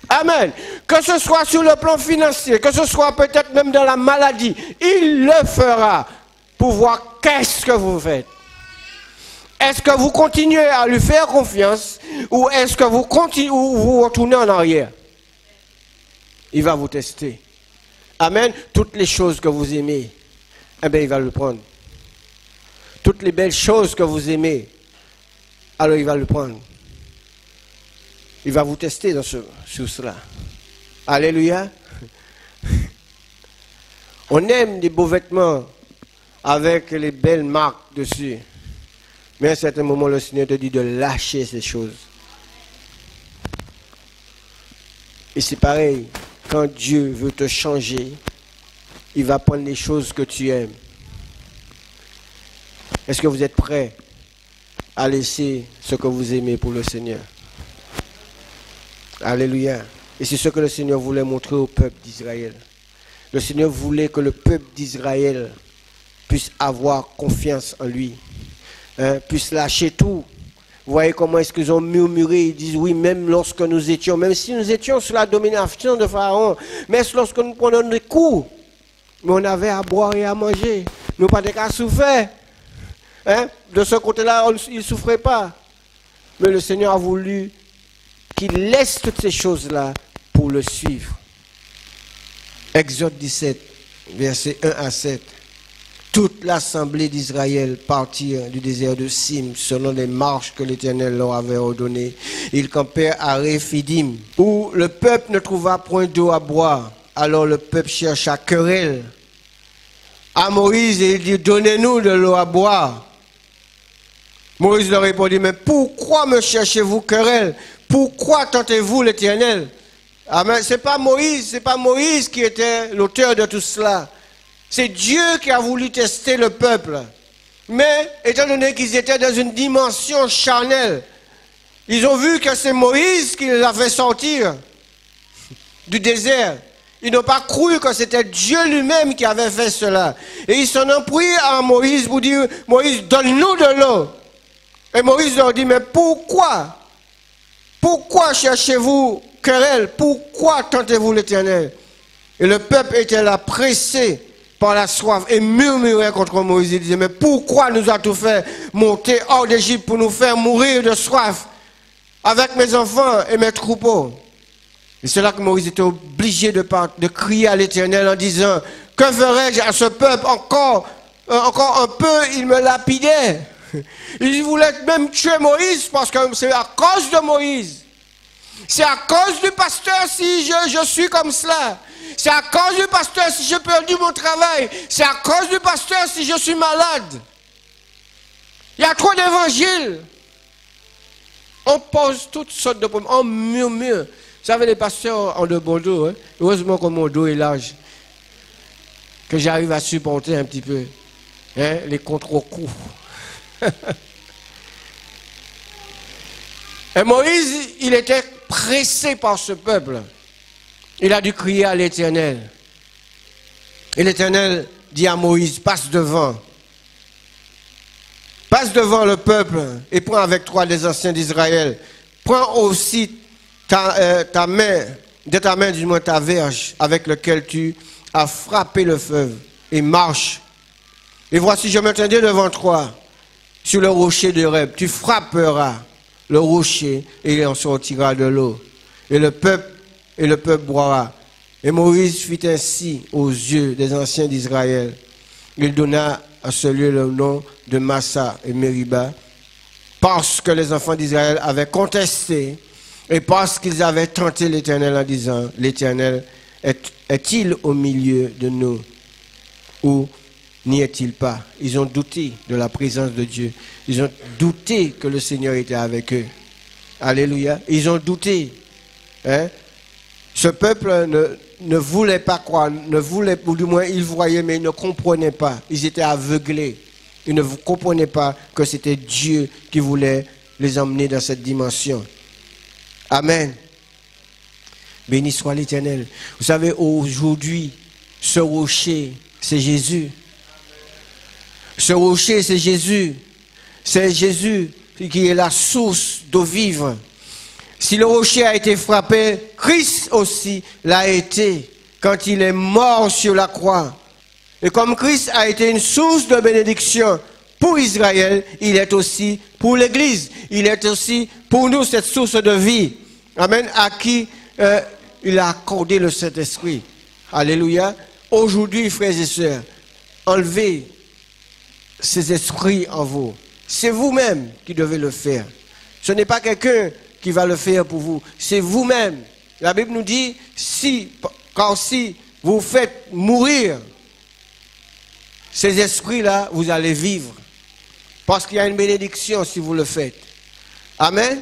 Amen. Que ce soit sur le plan financier, que ce soit peut-être même dans la maladie, il le fera pour voir qu'est-ce que vous faites. Est-ce que vous continuez à lui faire confiance ou est-ce que vous retournez en arrière? Il va vous tester. Amen. Toutes les choses que vous aimez, eh bien, il va le prendre. Toutes les belles choses que vous aimez, alors il va le prendre. Il va vous tester sur cela. Alléluia. On aime des beaux vêtements. avec les belles marques dessus. Mais à un certain moment, le Seigneur te dit de lâcher ces choses. Et c'est pareil, quand Dieu veut te changer, il va prendre les choses que tu aimes. Est-ce que vous êtes prêts à laisser ce que vous aimez pour le Seigneur? Alléluia. Et c'est ce que le Seigneur voulait montrer au peuple d'Israël. Le Seigneur voulait que le peuple d'Israël puisse avoir confiance en lui, puisse lâcher tout. Vous voyez comment est-ce qu'ils ont murmuré, ils disent oui, même lorsque nous étions, même si nous étions sous la domination de Pharaon, même lorsque nous prenions des coups, mais on avait à boire et à manger. Nous pas de cas souffrir. De ce côté-là, il ne souffrait pas. Mais le Seigneur a voulu qu'il laisse toutes ces choses-là pour le suivre. Exode 17, versets 1 à 7. Toute l'assemblée d'Israël partit du désert de Sim selon les marches que l'Éternel leur avait ordonnées. Ils campèrent à Réphidim, où le peuple ne trouva point d'eau à boire. Alors le peuple chercha querelle à Moïse et il dit, donnez-nous de l'eau à boire. Moïse leur répondit, mais pourquoi me cherchez-vous querelle? Pourquoi tentez-vous l'Éternel? Amen. C'est pas Moïse qui était l'auteur de tout cela. C'est Dieu qui a voulu tester le peuple. Mais, étant donné qu'ils étaient dans une dimension charnelle, ils ont vu que c'est Moïse qui les a fait sortir du désert. Ils n'ont pas cru que c'était Dieu lui-même qui avait fait cela. Et ils s'en ont pris à Moïse pour dire, Moïse, donne-nous de l'eau. Et Moïse leur dit, mais pourquoi? Pourquoi cherchez-vous querelle? Pourquoi tentez-vous l'Éternel? Et le peuple était là pressé par la soif et murmurait contre Moïse. Il disait, mais pourquoi nous a tout fait monter hors d'Égypte pour nous faire mourir de soif avec mes enfants et mes troupeaux? Et c'est là que Moïse était obligé de crier à l'Éternel en disant, que ferais-je à ce peuple encore un peu, il me lapidait. Il voulait même tuer Moïse parce que c'est à cause de Moïse. C'est à cause du pasteur si je suis comme cela. C'est à cause du pasteur si j'ai perdu mon travail. C'est à cause du pasteur si je suis malade. Il y a trop d'évangiles. On pose toutes sortes de problèmes. On murmure. Vous savez, les pasteurs ont de bon dos. Heureusement que mon dos est large. Que j'arrive à supporter un petit peu les contre-coups. Et Moïse, il était pressé par ce peuple. Il a dû crier à l'Éternel. Et l'Éternel dit à Moïse, passe devant. Passe devant le peuple et prends avec toi les anciens d'Israël. Prends aussi ta main, de ta main du moins ta verge avec laquelle tu as frappé le fleuve et marche. Et voici, je me tiendrai devant toi sur le rocher de Horeb. Tu frapperas le rocher et il en sortira de l'eau. Et le peuple boira. Et Moïse fit ainsi aux yeux des anciens d'Israël. Il donna à ce lieu le nom de Massa et Mériba, parce que les enfants d'Israël avaient contesté et parce qu'ils avaient tenté l'Éternel en disant, l'Éternel est-il au milieu de nous ou n'y est-il pas? Ils ont douté de la présence de Dieu. Ils ont douté que le Seigneur était avec eux. Alléluia. Ils ont douté. Ce peuple ne voulait pas croire, ou du moins ils voyaient, mais ils ne comprenaient pas. Ils étaient aveuglés. Ils ne comprenaient pas que c'était Dieu qui voulait les emmener dans cette dimension. Amen. Béni soit l'Éternel. Vous savez, aujourd'hui, ce rocher, c'est Jésus. Ce rocher, c'est Jésus. C'est Jésus qui est la source d'eau vive. Si le rocher a été frappé, Christ aussi l'a été quand il est mort sur la croix. Et comme Christ a été une source de bénédiction pour Israël, il est aussi pour l'Église. Il est aussi pour nous cette source de vie. Amen. À qui il a accordé le Saint-Esprit. Alléluia. Aujourd'hui, frères et sœurs, enlevez ces esprits en vous. C'est vous-même qui devez le faire. Ce n'est pas quelqu'un qui va le faire pour vous. C'est vous-même. La Bible nous dit, car si vous faites mourir ces esprits-là, vous allez vivre. Parce qu'il y a une bénédiction si vous le faites. Amen.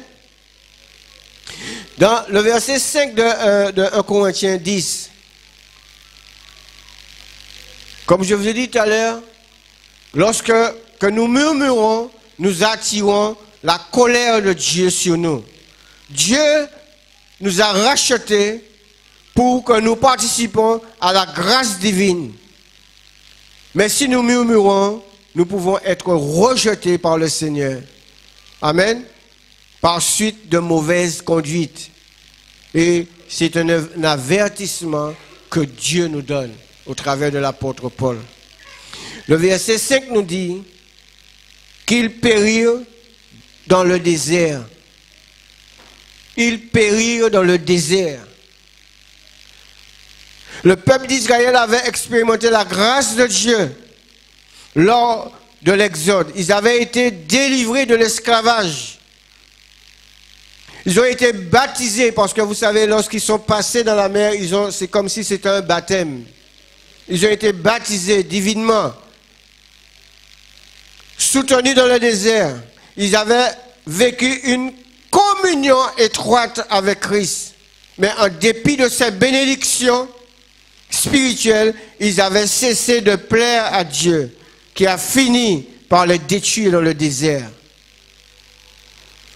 Dans le verset 5 de 1 Corinthiens 10, comme je vous ai dit tout à l'heure, lorsque nous murmurons, nous attirons la colère de Dieu sur nous. Dieu nous a rachetés pour que nous participions à la grâce divine. Mais si nous murmurons, nous pouvons être rejetés par le Seigneur. Amen. Par suite de mauvaise conduite. Et c'est un avertissement que Dieu nous donne au travers de l'apôtre Paul. Le verset 5 nous dit qu'ils périrent dans le désert. Ils périrent dans le désert. Le peuple d'Israël avait expérimenté la grâce de Dieu lors de l'Exode. Ils avaient été délivrés de l'esclavage. Ils ont été baptisés parce que vous savez, lorsqu'ils sont passés dans la mer, c'est comme si c'était un baptême. Ils ont été baptisés divinement. Soutenus dans le désert. Ils avaient vécu une communion étroite avec Christ. Mais en dépit de ces bénédictions spirituelles, ils avaient cessé de plaire à Dieu, qui a fini par les détruire dans le désert.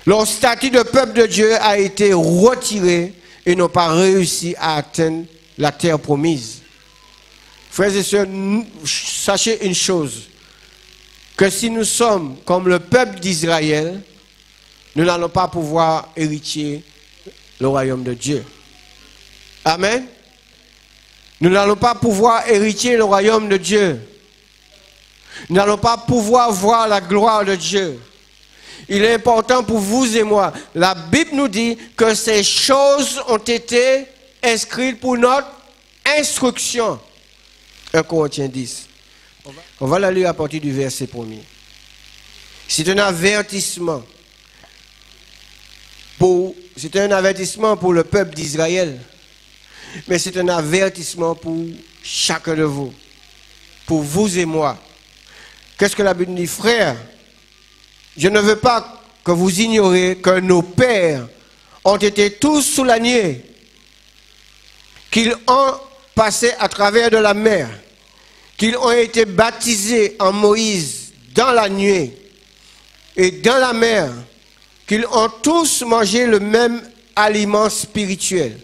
Leur statut de peuple de Dieu a été retiré et n'ont pas réussi à atteindre la terre promise. Frères et sœurs, sachez une chose, que si nous sommes comme le peuple d'Israël, nous n'allons pas pouvoir hériter le royaume de Dieu. Amen. Nous n'allons pas pouvoir hériter le royaume de Dieu. Nous n'allons pas pouvoir voir la gloire de Dieu. Il est important pour vous et moi. La Bible nous dit que ces choses ont été inscrites pour notre instruction. 1 Corinthiens 10. On va la lire à partir du verset 1er. C'est un avertissement. C'est un avertissement pour le peuple d'Israël. Mais c'est un avertissement pour chacun de vous. Pour vous et moi. Qu'est-ce que la Bible dit, frère? Je ne veux pas que vous ignorez que nos pères ont été tous sous la nuée, qu'ils ont passé à travers de la mer, qu'ils ont été baptisés en Moïse dans la nuée et dans la mer, qu'ils ont tous mangé le même aliment spirituel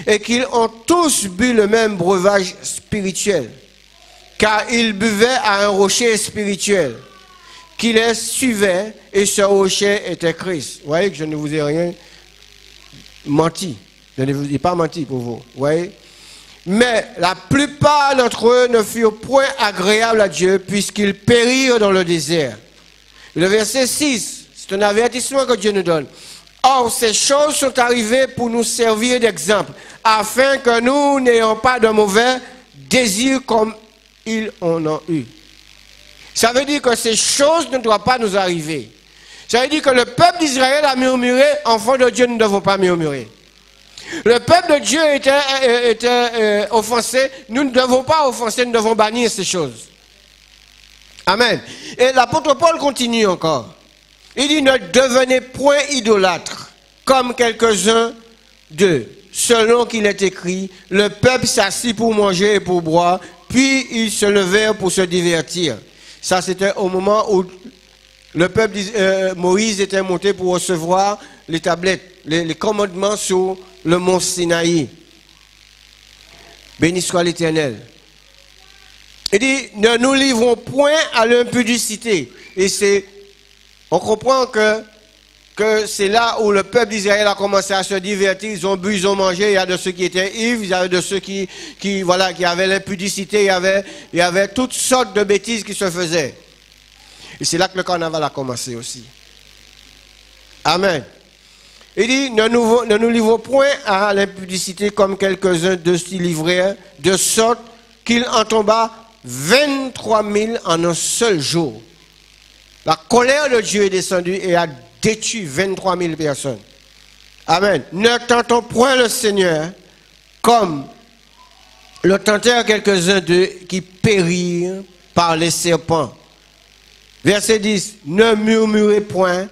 et qu'ils ont tous bu le même breuvage spirituel, car ils buvaient à un rocher spirituel qui les suivait, et ce rocher était Christ. Vous voyez que je ne vous ai rien menti. Je ne vous ai pas menti pour vous. Vous voyez? Mais la plupart d'entre eux ne furent point agréables à Dieu, puisqu'ils périrent dans le désert. Le verset 6, c'est un avertissement que Dieu nous donne. Or, ces choses sont arrivées pour nous servir d'exemple, afin que nous n'ayons pas de mauvais désirs comme ils en ont eu. Ça veut dire que ces choses ne doivent pas nous arriver. Ça veut dire que le peuple d'Israël a murmuré, enfants de Dieu, nous ne devons pas murmurer. Le peuple de Dieu était offensé, nous ne devons pas offenser, nous devons bannir ces choses. Amen. Et l'apôtre Paul continue encore. Il dit, ne devenez point idolâtres, comme quelques-uns d'eux. Selon qu'il est écrit, le peuple s'assit pour manger et pour boire, puis ils se levèrent pour se divertir. Ça, c'était au moment où le peuple, Moïse était monté pour recevoir les tablettes, les commandements sur le mont Sinaï. Béni soit l'Éternel. Il dit, ne nous livrons point à l'impudicité. Et on comprend que c'est là où le peuple d'Israël a commencé à se divertir. Ils ont bu, ils ont mangé. Il y a de ceux qui étaient ivres, il y avait de ceux qui avaient l'impudicité. Il y avait toutes sortes de bêtises qui se faisaient. Et c'est là que le carnaval a commencé aussi. Amen. Il dit, ne nous livrons point à l'impudicité comme quelques-uns de s'y livrèrent, de sorte qu'il en tomba 23 000 en un seul jour. La colère de Dieu est descendue et a détruit 23 000 personnes. Amen. Ne tentons point le Seigneur comme le tentèrent quelques-uns d'eux qui périrent par les serpents. Verset 10, ne murmurez point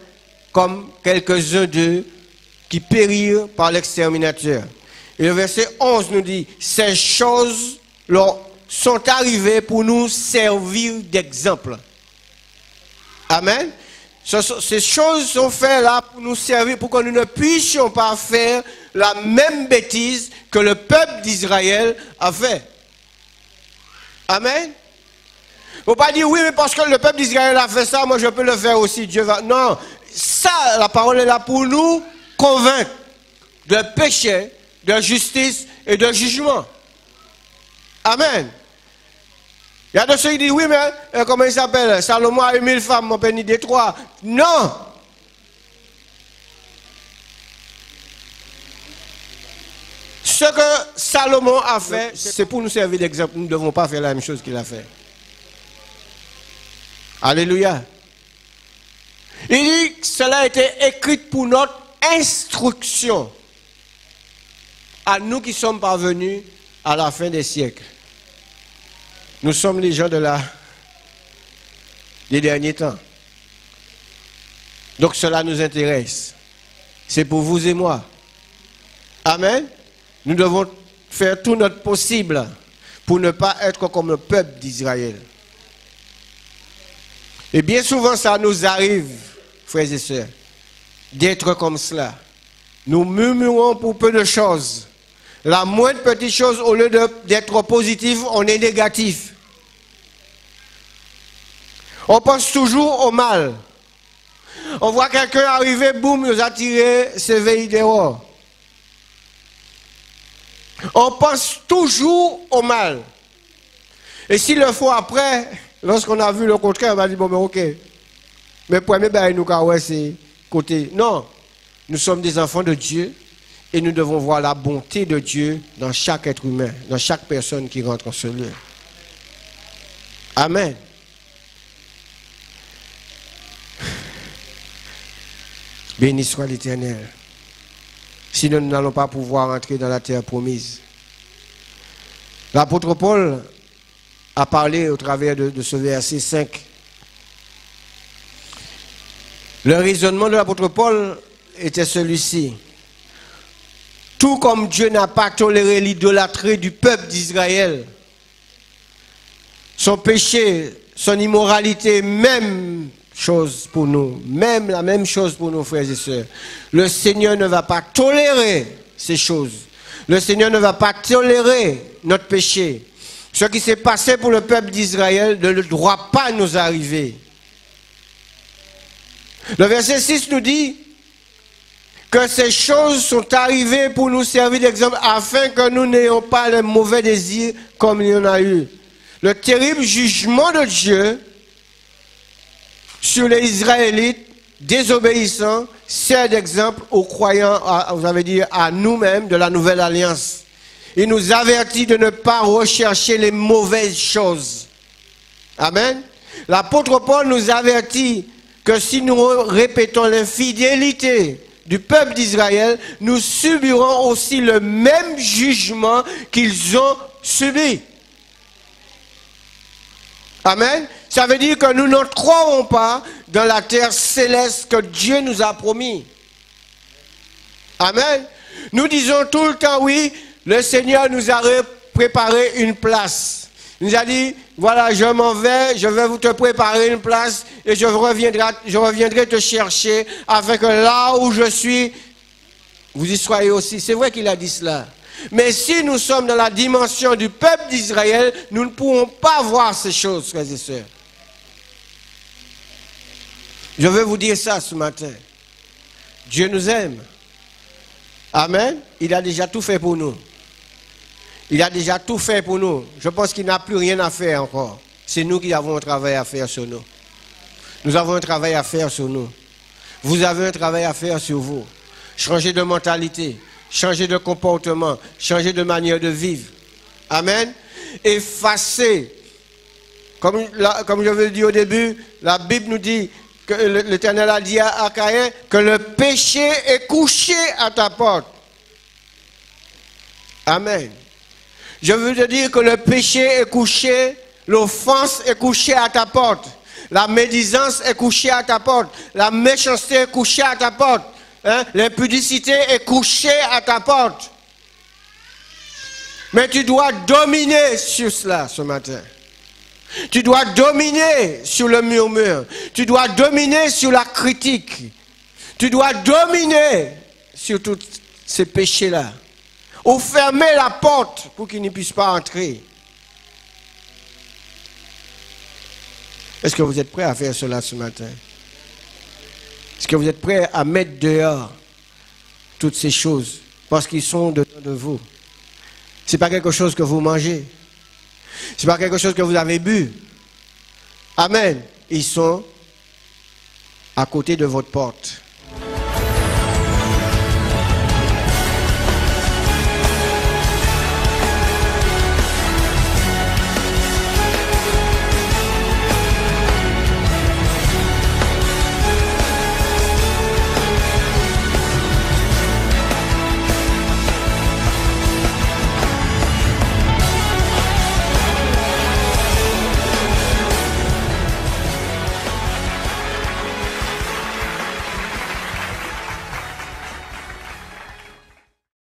comme quelques-uns d'eux qui périrent par l'exterminateur. Et le verset 11 nous dit, ces choses sont arrivées pour nous servir d'exemple. Amen. Ces choses sont faites là pour nous servir, pour que nous ne puissions pas faire la même bêtise que le peuple d'Israël a fait. Amen. Il ne faut pas dire, oui, mais parce que le peuple d'Israël a fait ça, moi je peux le faire aussi. Dieu va. Non, ça, la parole est là pour nous convaincre de péché, de justice et de jugement. Amen. Il y a de ceux qui disent, oui, mais comment il s'appelle? Salomon a eu 1000 femmes, mon père ni des 3. Non! Ce que Salomon a fait, c'est pour nous servir d'exemple. Nous ne devons pas faire la même chose qu'il a fait. Alléluia. Il dit que cela a été écrit pour notre instruction. À nous qui sommes parvenus à la fin des siècles. Nous sommes les gens des derniers temps. Donc cela nous intéresse. C'est pour vous et moi. Amen. Nous devons faire tout notre possible pour ne pas être comme le peuple d'Israël. Et bien souvent ça nous arrive, frères et sœurs, d'être comme cela. Nous murmurons pour peu de choses. La moindre petite chose, au lieu d'être positif, on est négatif. On pense toujours au mal. On voit quelqu'un arriver, boum, il nous a tiré ses veilles dehors. On pense toujours au mal. Et s'il le faut après, lorsqu'on a vu le contraire, on va dire, bon, ben ok. Mais pour ben, nous, c'est côté. Non, nous sommes des enfants de Dieu. Et nous devons voir la bonté de Dieu dans chaque être humain, dans chaque personne qui rentre en ce lieu. Amen. Béni soit l'Éternel. Sinon, nous n'allons pas pouvoir entrer dans la terre promise. L'apôtre Paul a parlé au travers de ce verset 5. Le raisonnement de l'apôtre Paul était celui-ci. Tout comme Dieu n'a pas toléré l'idolâtrie du peuple d'Israël, son péché, son immoralité, même chose pour nous, même la même chose pour nos frères et sœurs. Le Seigneur ne va pas tolérer ces choses. Le Seigneur ne va pas tolérer notre péché. Ce qui s'est passé pour le peuple d'Israël ne doit pas nous arriver. Le verset 6 nous dit que ces choses sont arrivées pour nous servir d'exemple afin que nous n'ayons pas les mauvais désirs comme il y en a eu. Le terrible jugement de Dieu sur les Israélites désobéissants sert d'exemple aux croyants, vous avez dit à nous-mêmes de la nouvelle alliance. Il nous avertit de ne pas rechercher les mauvaises choses. Amen. L'apôtre Paul nous avertit que si nous répétons l'infidélité du peuple d'Israël, nous subirons aussi le même jugement qu'ils ont subi. Amen. Ça veut dire que nous ne croyons pas dans la terre céleste que Dieu nous a promis. Amen. Nous disons tout le temps, oui, le Seigneur nous a préparé une place. Il nous a dit, voilà, je m'en vais, je vais vous te préparer une place et je reviendrai te chercher afin que là où je suis, vous y soyez aussi. C'est vrai qu'il a dit cela. Mais si nous sommes dans la dimension du peuple d'Israël, nous ne pourrons pas voir ces choses, frères et sœurs. Je veux vous dire ça ce matin. Dieu nous aime. Amen. Il a déjà tout fait pour nous. Il a déjà tout fait pour nous. Je pense qu'il n'a plus rien à faire encore. C'est nous qui avons un travail à faire sur nous. Nous avons un travail à faire sur nous. Vous avez un travail à faire sur vous. Changer de mentalité, changer de comportement, changer de manière de vivre. Amen. Effacer. Comme je vous l'ai dit au début, la Bible nous dit que l'Éternel a dit à Caïn que le péché est couché à ta porte. Amen. Je veux te dire que le péché est couché, L'offense est couchée à ta porte. La médisance est couchée à ta porte. La méchanceté est couchée à ta porte. Hein? L'impudicité est couchée à ta porte. Mais tu dois dominer sur cela ce matin. Tu dois dominer sur le murmure. Tu dois dominer sur la critique. Tu dois dominer sur tous ces péchés-là. Ou fermer la porte pour qu'ils ne puissent pas entrer. Est-ce que vous êtes prêts à faire cela ce matin? Est-ce que vous êtes prêts à mettre dehors toutes ces choses parce qu'ils sont dedans de vous? Ce n'est pas quelque chose que vous mangez. Ce n'est pas quelque chose que vous avez bu. Amen. Ils sont à côté de votre porte.